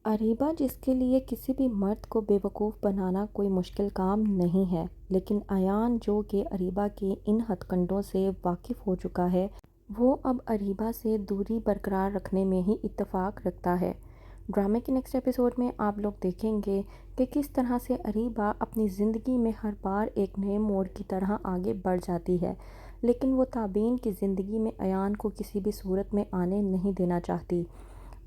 अरीबा, जिसके लिए किसी भी मर्द को बेवकूफ़ बनाना कोई मुश्किल काम नहीं है, लेकिन अयान, जो कि अरीबा के इन हथकंडों से वाकिफ़ हो चुका है, वो अब अरीबा से दूरी बरकरार रखने में ही इत्तेफ़ाक रखता है। ड्रामे के नेक्स्ट एपिसोड में आप लोग देखेंगे कि किस तरह से अरीबा अपनी ज़िंदगी में हर बार एक नए मोड़ की तरह आगे बढ़ जाती है, लेकिन वो ताबीन की ज़िंदगी में अयान को किसी भी सूरत में आने नहीं देना चाहती।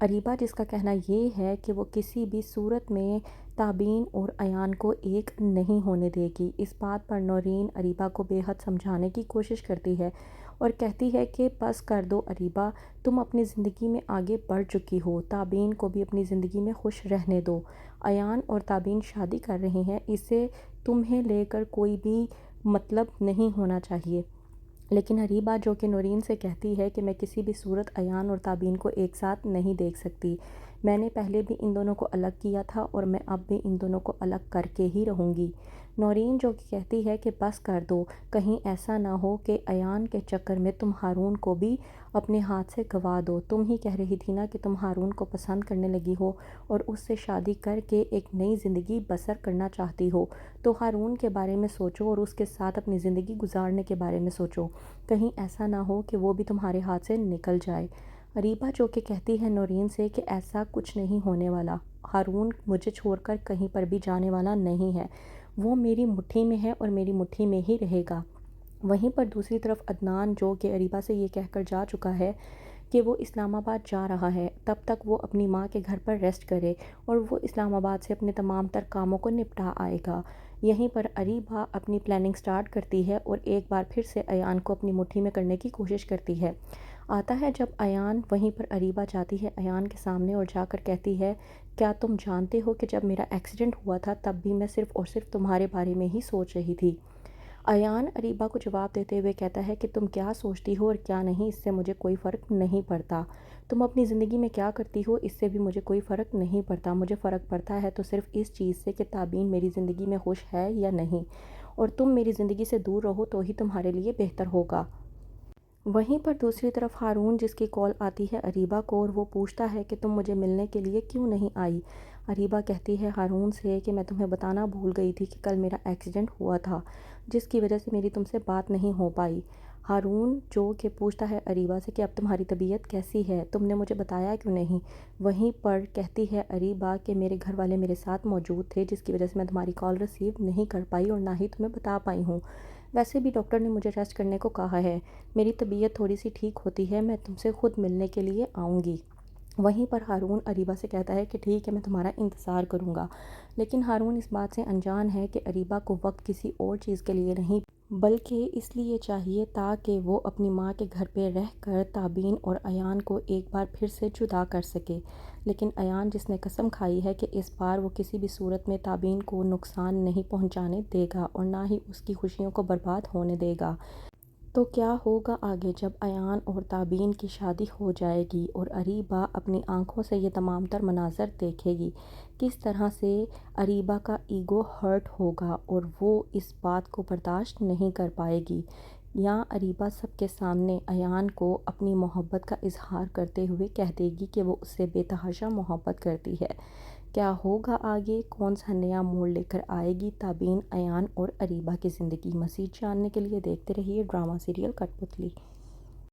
अरीबा, जिसका कहना ये है कि वो किसी भी सूरत में ताबीन और अयान को एक नहीं होने देगी। इस बात पर नौरीन अरीबा को बेहद समझाने की कोशिश करती है और कहती है कि बस कर दो अरीबा, तुम अपनी ज़िंदगी में आगे बढ़ चुकी हो, ताबीन को भी अपनी ज़िंदगी में खुश रहने दो। अयान और ताबीन शादी कर रहे हैं, इसे तुम्हें लेकर कोई भी मतलब नहीं होना चाहिए। लेकिन अरीबा, जो कि नौरीन से कहती है कि मैं किसी भी सूरत अयान और ताबीन को एक साथ नहीं देख सकती, मैंने पहले भी इन दोनों को अलग किया था और मैं अब भी इन दोनों को अलग करके ही रहूँगी। नौरीन, जो कि कहती है कि बस कर दो, कहीं ऐसा ना हो कि अयान के चक्कर में तुम हारून को भी अपने हाथ से गंवा दो। तुम ही कह रही थी ना कि तुम हारून को पसंद करने लगी हो और उससे शादी करके एक नई ज़िंदगी बसर करना चाहती हो, तो हारून के बारे में सोचो और उसके साथ अपनी ज़िंदगी गुजारने के बारे में सोचो। कहीं ऐसा ना हो कि वो भी तुम्हारे हाथ से निकल जाए। अरीबा, जो कि कहती है नौरीन से कि ऐसा कुछ नहीं होने वाला, हारून मुझे छोड़कर कहीं पर भी जाने वाला नहीं है, वो मेरी मुट्ठी में है और मेरी मुट्ठी में ही रहेगा। वहीं पर दूसरी तरफ अदनान, जो कि अरीबा से ये कहकर जा चुका है कि वो इस्लामाबाद जा रहा है, तब तक वो अपनी माँ के घर पर रेस्ट करे और वो इस्लामाबाद से अपने तमाम तर कामों को निपटा आएगा। यहीं पर अरीबा अपनी प्लानिंग स्टार्ट करती है और एक बार फिर से अयान को अपनी मुट्ठी में करने की कोशिश करती है। आता है जब अयान, वहीं पर अरीबा जाती है अयान के सामने और जाकर कहती है, क्या तुम जानते हो कि जब मेरा एक्सीडेंट हुआ था तब भी मैं सिर्फ़ और सिर्फ तुम्हारे बारे में ही सोच रही थी। अयान अरीबा को जवाब देते हुए कहता है कि तुम क्या सोचती हो और क्या नहीं, इससे मुझे कोई फ़र्क नहीं पड़ता। तुम अपनी ज़िंदगी में क्या करती हो, इससे भी मुझे कोई फ़र्क नहीं पड़ता। मुझे फ़र्क पड़ता है तो सिर्फ़ इस चीज़ से कि ताबीन मेरी ज़िंदगी में खुश है या नहीं, और तुम मेरी ज़िंदगी से दूर रहो तो ही तुम्हारे लिए बेहतर होगा। वहीं पर दूसरी तरफ हारून, जिसकी कॉल आती है अरीबा को और वो पूछता है कि तुम मुझे मिलने के लिए क्यों नहीं आई। अरीबा कहती है हारून से कि मैं तुम्हें बताना भूल गई थी कि कल मेरा एक्सीडेंट हुआ था, जिसकी वजह से मेरी तुमसे बात नहीं हो पाई। हारून, जो कि पूछता है अरीबा से कि अब तुम्हारी तबीयत कैसी है, तुमने मुझे बताया क्यों नहीं। वहीं पर कहती है अरीबा कि मेरे घर वाले मेरे साथ मौजूद थे, जिसकी वजह से मैं तुम्हारी कॉल रिसीव नहीं कर पाई और ना ही तुम्हें बता पाई हूँ। वैसे भी डॉक्टर ने मुझे रेस्ट करने को कहा है, मेरी तबीयत थोड़ी सी ठीक होती है मैं तुमसे खुद मिलने के लिए आऊँगी। वहीं पर हारून अरीबा से कहता है कि ठीक है, मैं तुम्हारा इंतज़ार करूँगा। लेकिन हारून इस बात से अनजान है कि अरीबा को वक्त किसी और चीज़ के लिए नहीं, बल्कि इसलिए चाहिए ताकि वो अपनी माँ के घर पे रहकर ताबीन और अयान को एक बार फिर से जुदा कर सके। लेकिन अयान, जिसने कसम खाई है कि इस बार वो किसी भी सूरत में ताबीन को नुकसान नहीं पहुँचाने देगा और ना ही उसकी खुशियों को बर्बाद होने देगा, तो क्या होगा आगे जब अयान और ताबीन की शादी हो जाएगी और अरीबा अपनी आंखों से ये तमाम तर मनाज़र देखेगी, किस तरह से अरीबा का ईगो हर्ट होगा और वो इस बात को बर्दाश्त नहीं कर पाएगी। या अरीबा सबके सामने अयान को अपनी मोहब्बत का इजहार करते हुए कह देगी कि वो उससे बेतहाशा मोहब्बत करती है। क्या होगा आगे, कौन सा नया मोड़ लेकर आएगी ताबीन, अयान और अरीबा की ज़िंदगी। मज़ीद जानने के लिए देखते रहिए ड्रामा सीरियल कठपुतली।